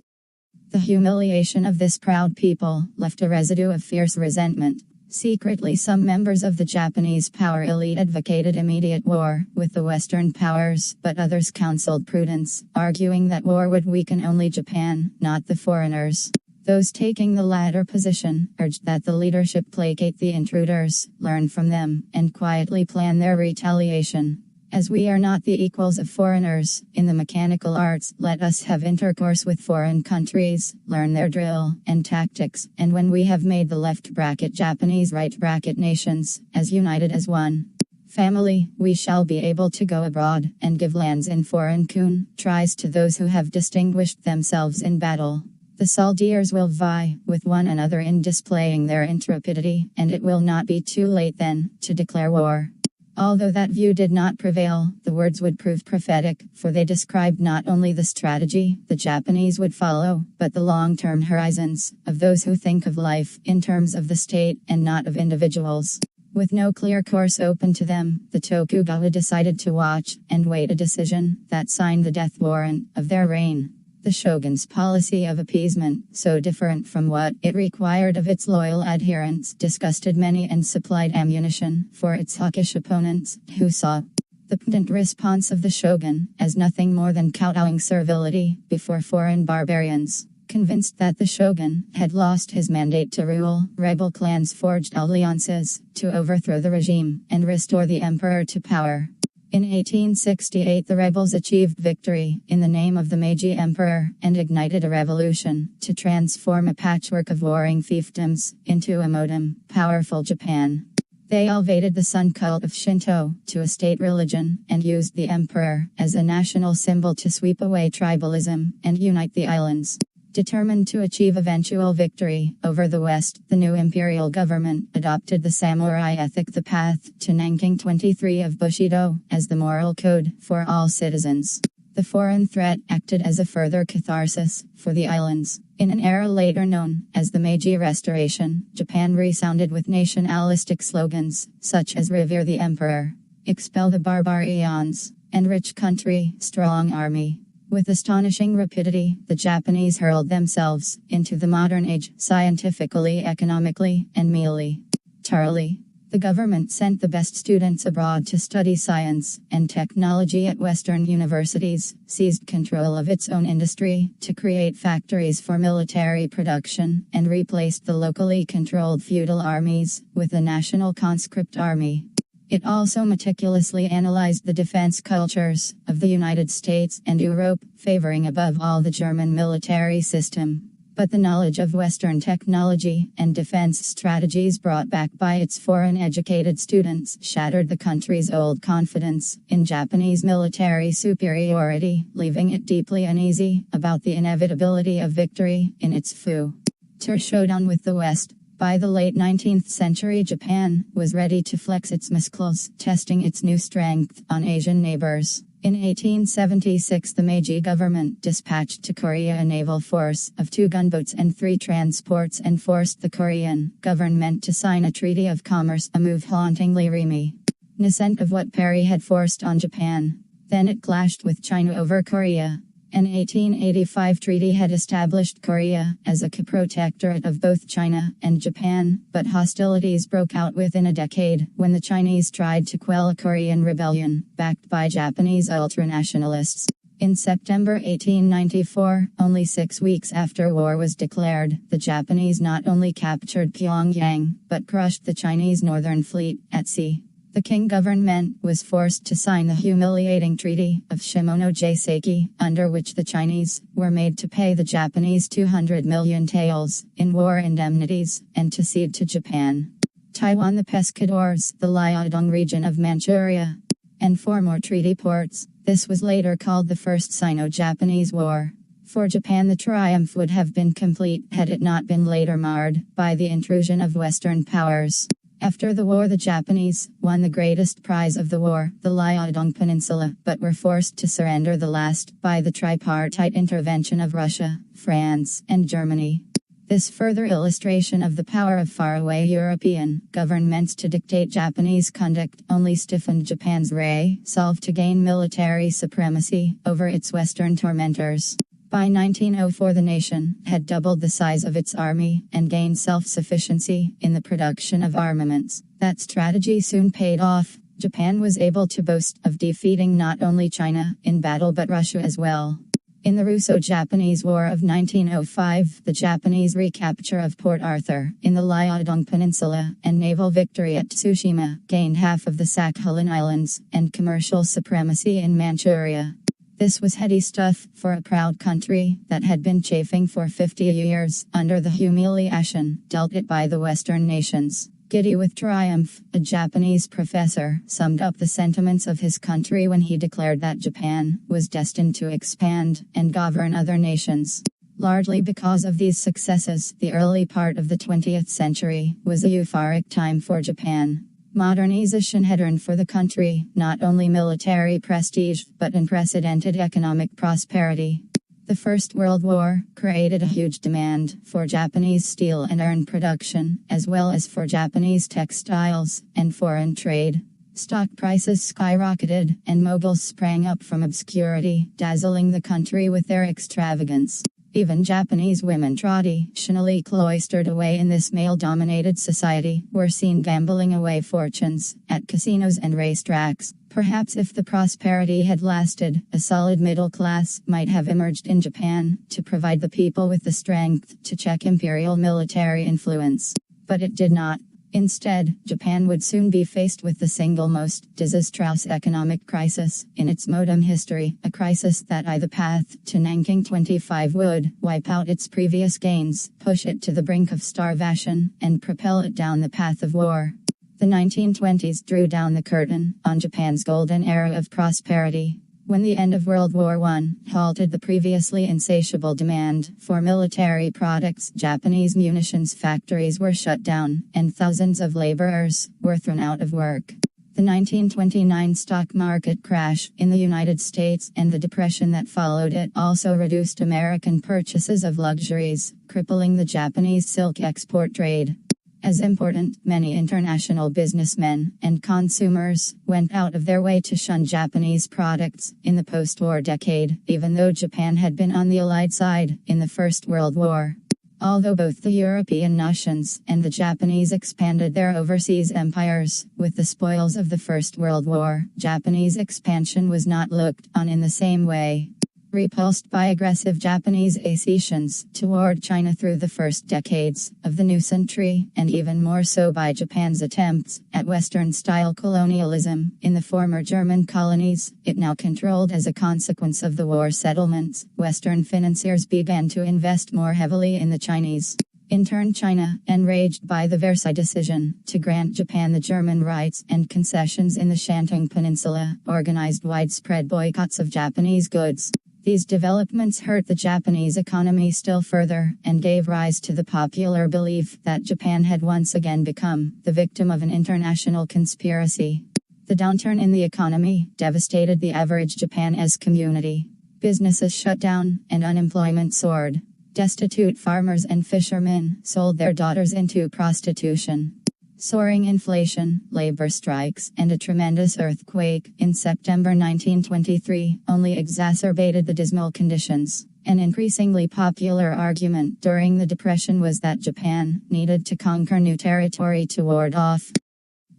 The humiliation of this proud people left a residue of fierce resentment. Secretly, some members of the Japanese power elite advocated immediate war with the Western powers, but others counseled prudence, arguing that war would weaken only Japan, not the foreigners. Those taking the latter position urged that the leadership placate the intruders, learn from them, and quietly plan their retaliation. As we are not the equals of foreigners in the mechanical arts, let us have intercourse with foreign countries, learn their drill and tactics, and when we have made the left bracket Japanese right bracket nations as united as one family, we shall be able to go abroad and give lands in foreign countries to those who have distinguished themselves in battle. The soldiers will vie with one another in displaying their intrepidity, and it will not be too late then to declare war. Although that view did not prevail, the words would prove prophetic, for they described not only the strategy the Japanese would follow, but the long-term horizons of those who think of life in terms of the state and not of individuals. With no clear course open to them, the Tokugawa decided to watch and wait a decision that signed the death warrant of their reign. The shogun's policy of appeasement, so different from what it required of its loyal adherents, disgusted many and supplied ammunition for its hawkish opponents, who saw the prudent response of the shogun as nothing more than kowtowing servility before foreign barbarians. Convinced that the shogun had lost his mandate to rule, rebel clans forged alliances to overthrow the regime and restore the emperor to power. In 1868, the rebels achieved victory in the name of the Meiji Emperor and ignited a revolution to transform a patchwork of warring fiefdoms into a modern, powerful Japan. They elevated the sun cult of Shinto to a state religion and used the emperor as a national symbol to sweep away tribalism and unite the islands. Determined to achieve eventual victory over the West, the new imperial government adopted the samurai ethic, the path to Nanking 23 of Bushido, as the moral code for all citizens. The foreign threat acted as a further catharsis for the islands. In an era later known as the Meiji Restoration, Japan resounded with nationalistic slogans, such as "Revere the Emperor," "Expel the Barbarians," and "Rich Country, Strong Army." With astonishing rapidity, the Japanese hurled themselves into the modern age, scientifically, economically, and militarily. The government sent the best students abroad to study science and technology at Western universities, seized control of its own industry to create factories for military production, and replaced the locally controlled feudal armies with a national conscript army. It also meticulously analyzed the defense cultures of the United States and Europe, favoring above all the German military system. But the knowledge of Western technology and defense strategies brought back by its foreign-educated students shattered the country's old confidence in Japanese military superiority, leaving it deeply uneasy about the inevitability of victory in its future showdown with the West. By the late 19th century, Japan was ready to flex its muscles, testing its new strength on Asian neighbors. In 1876, the Meiji government dispatched to Korea a naval force of 2 gunboats and 3 transports and forced the Korean government to sign a treaty of commerce, a move hauntingly reminiscent of what Perry had forced on Japan. Then it clashed with China over Korea. An 1885 treaty had established Korea as a co-protectorate of both China and Japan, but hostilities broke out within a decade when the Chinese tried to quell a Korean rebellion, backed by Japanese ultranationalists. In September 1894, only 6 weeks after war was declared, the Japanese not only captured Pyongyang, but crushed the Chinese Northern Fleet at sea. The Qing government was forced to sign the humiliating Treaty of Shimonoseki, under which the Chinese were made to pay the Japanese 200 million taels in war indemnities, and to cede to Japan Taiwan, the Pescadores, the Liaodong region of Manchuria, and 4 more treaty ports. This was later called the First Sino-Japanese War. For Japan, the triumph would have been complete had it not been later marred by the intrusion of Western powers. After the war, the Japanese won the greatest prize of the war, the Liaodong Peninsula, but were forced to surrender the last by the tripartite intervention of Russia, France, and Germany. This further illustration of the power of faraway European governments to dictate Japanese conduct only stiffened Japan's resolve to gain military supremacy over its Western tormentors. By 1904, the nation had doubled the size of its army and gained self-sufficiency in the production of armaments. That strategy soon paid off. Japan was able to boast of defeating not only China in battle but Russia as well. In the Russo-Japanese War of 1905, the Japanese recapture of Port Arthur in the Liaodong Peninsula and naval victory at Tsushima gained half of the Sakhalin Islands and commercial supremacy in Manchuria. This was heady stuff for a proud country that had been chafing for 50 years under the humiliation dealt it by the Western nations. Giddy with triumph, a Japanese professor summed up the sentiments of his country when he declared that Japan was destined to expand and govern other nations. Largely because of these successes, the early part of the 20th century was a euphoric time for Japan. Modernization had earned for the country not only military prestige, but unprecedented economic prosperity. The First World War created a huge demand for Japanese steel and iron production, as well as for Japanese textiles and foreign trade. Stock prices skyrocketed, and moguls sprang up from obscurity, dazzling the country with their extravagance. Even Japanese women traditionally cloistered away in this male-dominated society were seen gambling away fortunes at casinos and racetracks. Perhaps if the prosperity had lasted, a solid middle class might have emerged in Japan to provide the people with the strength to check imperial military influence. But it did not. Instead, Japan would soon be faced with the single most disastrous economic crisis in its modern history, a crisis that the path to Nanking 25 would wipe out its previous gains, push it to the brink of starvation, and propel it down the path of war. The 1920s drew down the curtain on Japan's golden era of prosperity. When the end of World War I halted the previously insatiable demand for military products, Japanese munitions factories were shut down, and thousands of laborers were thrown out of work. The 1929 stock market crash in the United States and the depression that followed it also reduced American purchases of luxuries, crippling the Japanese silk export trade. As important, many international businessmen and consumers went out of their way to shun Japanese products in the post-war decade, even though Japan had been on the Allied side in the First World War. Although both the European nations and the Japanese expanded their overseas empires with the spoils of the First World War, Japanese expansion was not looked on in the same way. Repulsed by aggressive Japanese accessions toward China through the first decades of the new century, and even more so by Japan's attempts at Western-style colonialism in the former German colonies, it now controlled as a consequence of the war settlements, Western financiers began to invest more heavily in the Chinese. In turn, China, enraged by the Versailles decision to grant Japan the German rights and concessions in the Shantung Peninsula, organized widespread boycotts of Japanese goods. These developments hurt the Japanese economy still further, and gave rise to the popular belief that Japan had once again become the victim of an international conspiracy. The downturn in the economy devastated the average Japanese community. Businesses shut down, and unemployment soared. Destitute farmers and fishermen sold their daughters into prostitution. Soaring inflation, labor strikes, and a tremendous earthquake in September 1923 only exacerbated the dismal conditions. An increasingly popular argument during the Depression was that Japan needed to conquer new territory to ward off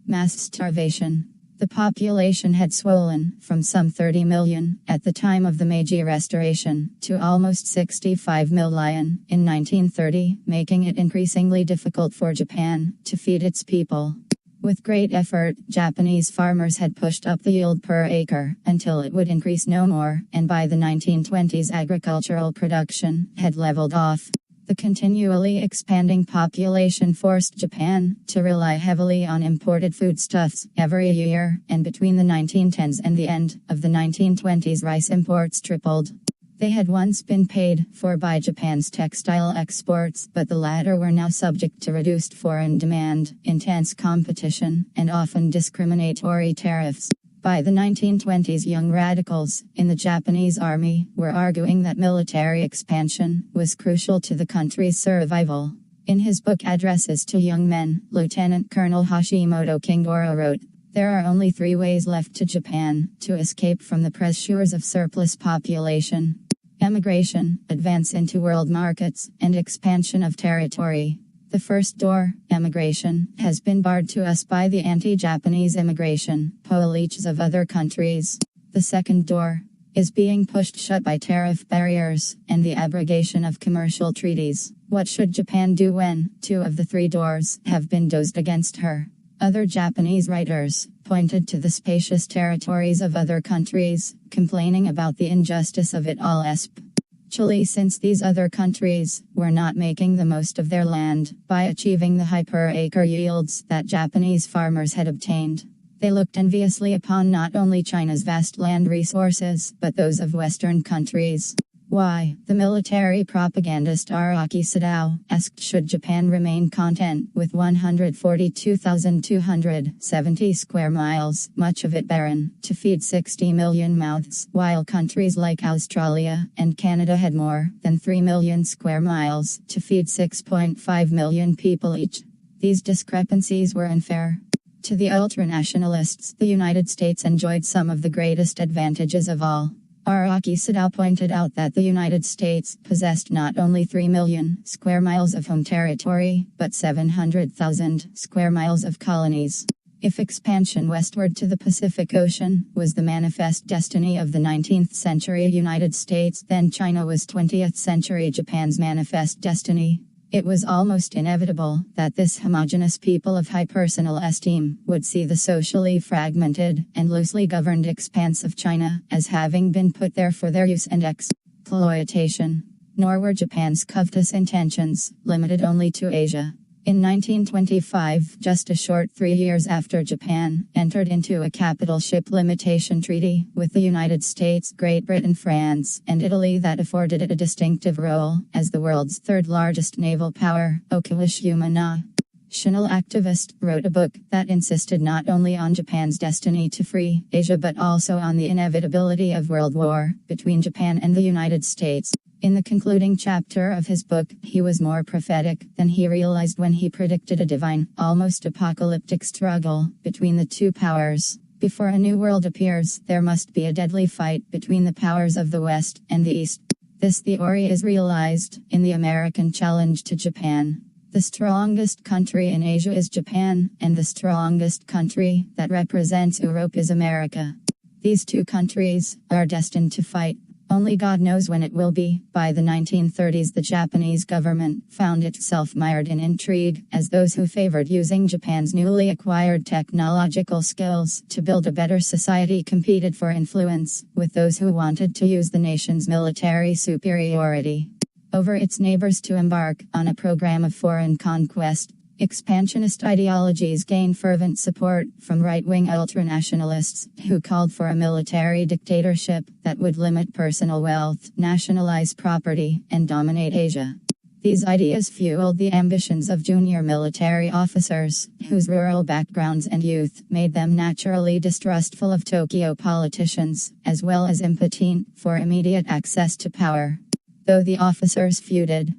mass starvation. The population had swollen from some 30 million at the time of the Meiji Restoration to almost 65 million in 1930, making it increasingly difficult for Japan to feed its people. With great effort, Japanese farmers had pushed up the yield per acre until it would increase no more, and by the 1920s agricultural production had leveled off. The continually expanding population forced Japan to rely heavily on imported foodstuffs every year, and between the 1910s and the end of the 1920s rice imports tripled. They had once been paid for by Japan's textile exports, but the latter were now subject to reduced foreign demand, intense competition, and often discriminatory tariffs. By the 1920s, young radicals in the Japanese army were arguing that military expansion was crucial to the country's survival. In his book Addresses to Young Men, Lieutenant Colonel Hashimoto Kingoro wrote, "There are only three ways left to Japan to escape from the pressures of surplus population: emigration, advance into world markets, and expansion of territory. The first door, emigration, has been barred to us by the anti-Japanese immigration policies of other countries. The second door is being pushed shut by tariff barriers and the abrogation of commercial treaties. What should Japan do when two of the three doors have been closed against her?" Other Japanese writers pointed to the spacious territories of other countries, complaining about the injustice of it all, especially since these other countries were not making the most of their land by achieving the high per acre yields that Japanese farmers had obtained. They looked enviously upon not only China's vast land resources, but those of Western countries. Why, the military propagandist Araki Sadao asked, should Japan remain content with 142,270 square miles, much of it barren, to feed 60 million mouths, while countries like Australia and Canada had more than 3 million square miles to feed 6.5 million people each? These discrepancies were unfair. To the ultranationalists, the United States enjoyed some of the greatest advantages of all. Araki Sadao pointed out that the United States possessed not only 3 million square miles of home territory, but 700,000 square miles of colonies. If expansion westward to the Pacific Ocean was the manifest destiny of the 19th century United States, then China was 20th century Japan's manifest destiny. It was almost inevitable that this homogeneous people of high personal esteem would see the socially fragmented and loosely governed expanse of China as having been put there for their use and exploitation. Nor were Japan's covetous intentions limited only to Asia. In 1925, just a short 3 years after Japan entered into a capital ship limitation treaty with the United States, Great Britain, France, and Italy that afforded it a distinctive role as the world's third largest naval power, Okawashima national activist wrote a book that insisted not only on Japan's destiny to free Asia but also on the inevitability of world war between Japan and the United States. In the concluding chapter of his book, he was more prophetic than he realized when he predicted a divine, almost apocalyptic struggle between the two powers. Before a new world appears, there must be a deadly fight between the powers of the West and the East. This theory is realized in the American challenge to Japan. The strongest country in Asia is Japan, and the strongest country that represents Europe is America. These two countries are destined to fight. Only God knows when it will be. By the 1930s, the Japanese government found itself mired in intrigue, as those who favored using Japan's newly acquired technological skills to build a better society competed for influence with those who wanted to use the nation's military superiority over its neighbors to embark on a program of foreign conquest. Expansionist ideologies gained fervent support from right-wing ultranationalists who called for a military dictatorship that would limit personal wealth, nationalize property, and dominate Asia. These ideas fueled the ambitions of junior military officers, whose rural backgrounds and youth made them naturally distrustful of Tokyo politicians, as well as impotent for immediate access to power. Though the officers feuded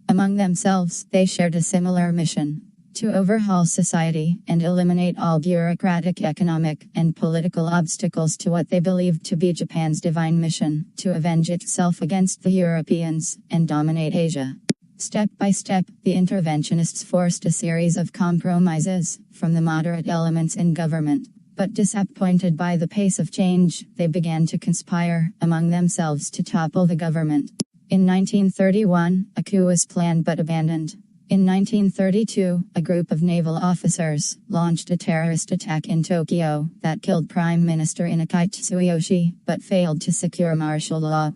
among themselves, they shared a similar mission. To overhaul society and eliminate all bureaucratic, economic, and political obstacles to what they believed to be Japan's divine mission, to avenge itself against the Europeans and dominate Asia. Step by step, the interventionists forced a series of compromises from the moderate elements in government. But disappointed by the pace of change, they began to conspire among themselves to topple the government. In 1931, a coup was planned but abandoned. In 1932, a group of naval officers launched a terrorist attack in Tokyo that killed Prime Minister Inaki Tsuyoshi, but failed to secure martial law.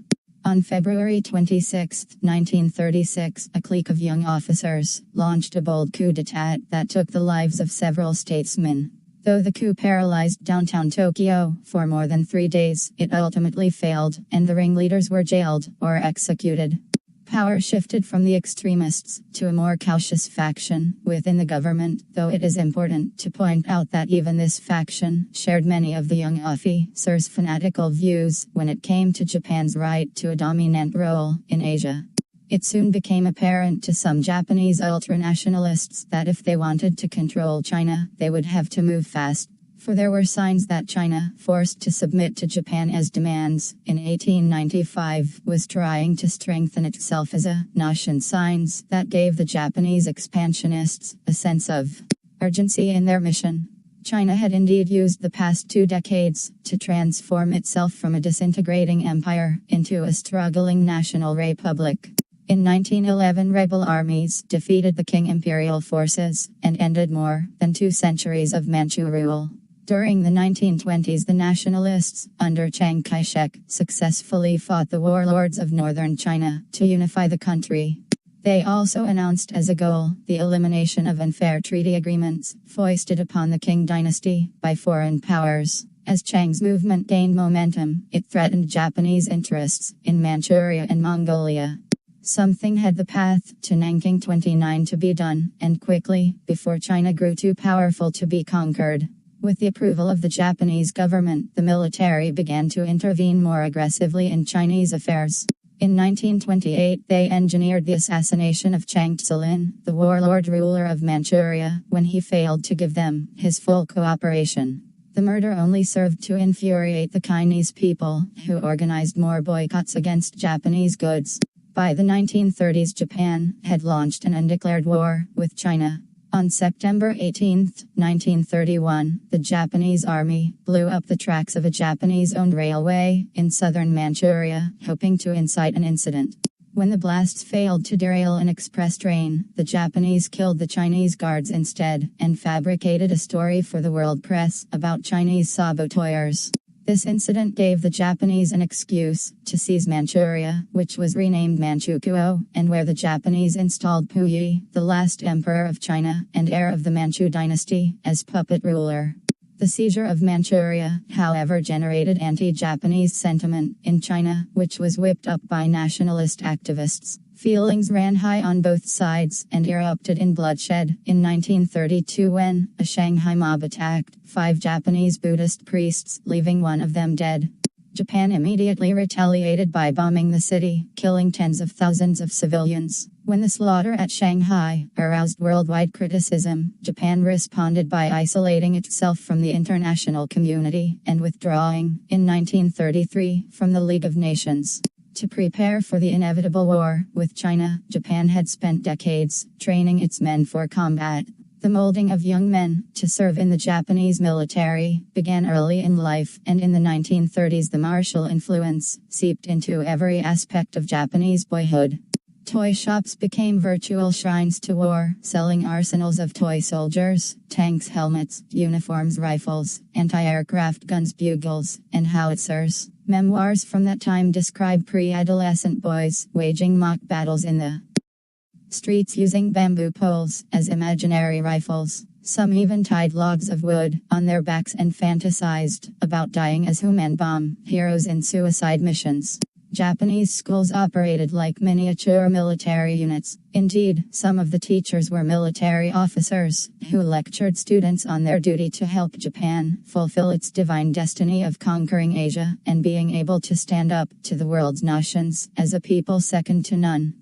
On February 26, 1936, a clique of young officers launched a bold coup d'etat that took the lives of several statesmen. Though the coup paralyzed downtown Tokyo for more than 3 days, it ultimately failed, and the ringleaders were jailed or executed. Power shifted from the extremists to a more cautious faction within the government, though it is important to point out that even this faction shared many of the young officers' fanatical views when it came to Japan's right to a dominant role in Asia. It soon became apparent to some Japanese ultranationalists that if they wanted to control China, they would have to move fast. For there were signs that China, forced to submit to Japan's demands in 1895, was trying to strengthen itself as a nation, signs that gave the Japanese expansionists a sense of urgency in their mission. China had indeed used the past 2 decades to transform itself from a disintegrating empire into a struggling national republic. In 1911, rebel armies defeated the Qing imperial forces and ended more than 2 centuries of Manchu rule. During the 1920s, the nationalists, under Chiang Kai-shek, successfully fought the warlords of northern China to unify the country. They also announced as a goal the elimination of unfair treaty agreements foisted upon the Qing dynasty by foreign powers. As Chiang's movement gained momentum, it threatened Japanese interests in Manchuria and Mongolia. Something had the path to Nanking 29 to be done, and quickly, before China grew too powerful to be conquered. With the approval of the Japanese government, the military began to intervene more aggressively in Chinese affairs. In 1928, they engineered the assassination of Chiang Tsulin, the warlord ruler of Manchuria, when he failed to give them his full cooperation. The murder only served to infuriate the Chinese people, who organized more boycotts against Japanese goods. By the 1930s, Japan had launched an undeclared war with China. On September 18, 1931, the Japanese army blew up the tracks of a Japanese-owned railway in southern Manchuria, hoping to incite an incident. When the blasts failed to derail an express train, the Japanese killed the Chinese guards instead, and fabricated a story for the world press about Chinese saboteurs. This incident gave the Japanese an excuse to seize Manchuria, which was renamed Manchukuo, and where the Japanese installed Puyi, the last emperor of China and heir of the Manchu dynasty, as puppet ruler. The seizure of Manchuria, however, generated anti-Japanese sentiment in China, which was whipped up by nationalist activists. Feelings ran high on both sides and erupted in bloodshed in 1932 when a Shanghai mob attacked 5 Japanese Buddhist priests, leaving one of them dead. Japan immediately retaliated by bombing the city, killing tens of thousands of civilians. When the slaughter at Shanghai aroused worldwide criticism, Japan responded by isolating itself from the international community and withdrawing, in 1933, from the League of Nations. To prepare for the inevitable war with China, Japan had spent decades training its men for combat. The molding of young men to serve in the Japanese military began early in life, and in the 1930s the martial influence seeped into every aspect of Japanese boyhood. Toy shops became virtual shrines to war, selling arsenals of toy soldiers, tanks, helmets, uniforms, rifles, anti-aircraft guns, bugles, and howitzers. Memoirs from that time describe pre-adolescent boys waging mock battles in the streets using bamboo poles as imaginary rifles. Some even tied logs of wood on their backs and fantasized about dying as human bomb heroes in suicide missions. Japanese schools operated like miniature military units. Indeed, some of the teachers were military officers who lectured students on their duty to help Japan fulfill its divine destiny of conquering Asia and being able to stand up to the world's nations as a people second to none.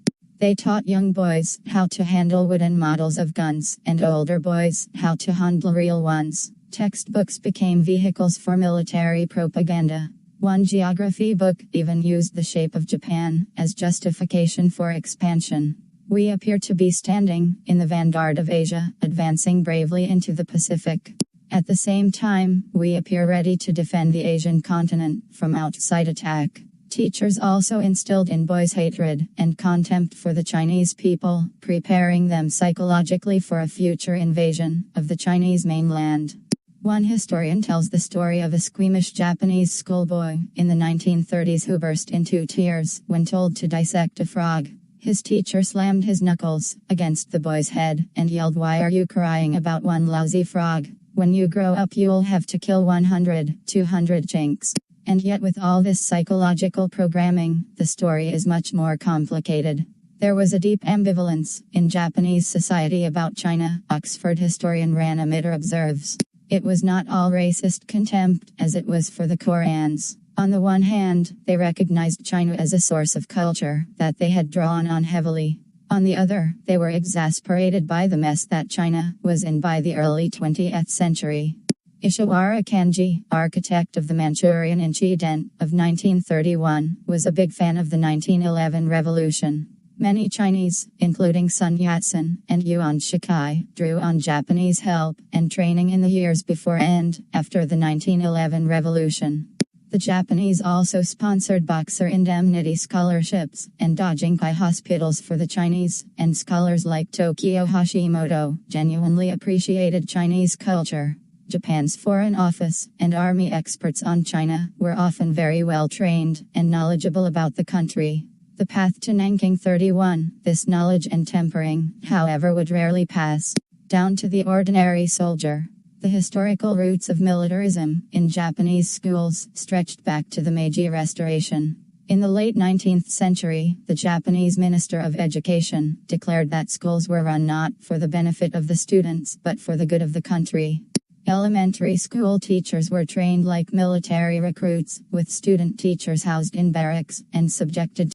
They taught young boys how to handle wooden models of guns, and older boys how to handle real ones. Textbooks became vehicles for military propaganda. One geography book even used the shape of Japan as justification for expansion. We appear to be standing in the vanguard of Asia, advancing bravely into the Pacific. At the same time, we appear ready to defend the Asian continent from outside attack. Teachers also instilled in boys hatred and contempt for the Chinese people, preparing them psychologically for a future invasion of the Chinese mainland. One historian tells the story of a squeamish Japanese schoolboy in the 1930s who burst into tears when told to dissect a frog. His teacher slammed his knuckles against the boy's head and yelled, "Why are you crying about one lousy frog? When you grow up you'll have to kill 100, 200 chinks." And yet with all this psychological programming, the story is much more complicated. There was a deep ambivalence in Japanese society about China, Oxford historian Ranamitter observes. It was not all racist contempt, as it was for the Korans. On the one hand, they recognized China as a source of culture that they had drawn on heavily. On the other, they were exasperated by the mess that China was in by the early 20th century. Ishiwara Kanji, architect of the Manchurian incident of 1931, was a big fan of the 1911 revolution. Many Chinese, including Sun Yat-sen and Yuan Shikai, drew on Japanese help and training in the years before and after the 1911 revolution. The Japanese also sponsored boxer indemnity scholarships and Dojinkai hospitals for the Chinese, and scholars like Tokyo Hashimoto genuinely appreciated Chinese culture. Japan's foreign office and army experts on China were often very well trained and knowledgeable about the country. The path to Nanking 31, this knowledge and tempering, however, would rarely pass down to the ordinary soldier. The historical roots of militarism in Japanese schools stretched back to the Meiji Restoration. In the late 19th century, the Japanese Minister of Education declared that schools were run not for the benefit of the students but for the good of the country. Elementary school teachers were trained like military recruits, with student teachers housed in barracks and subjected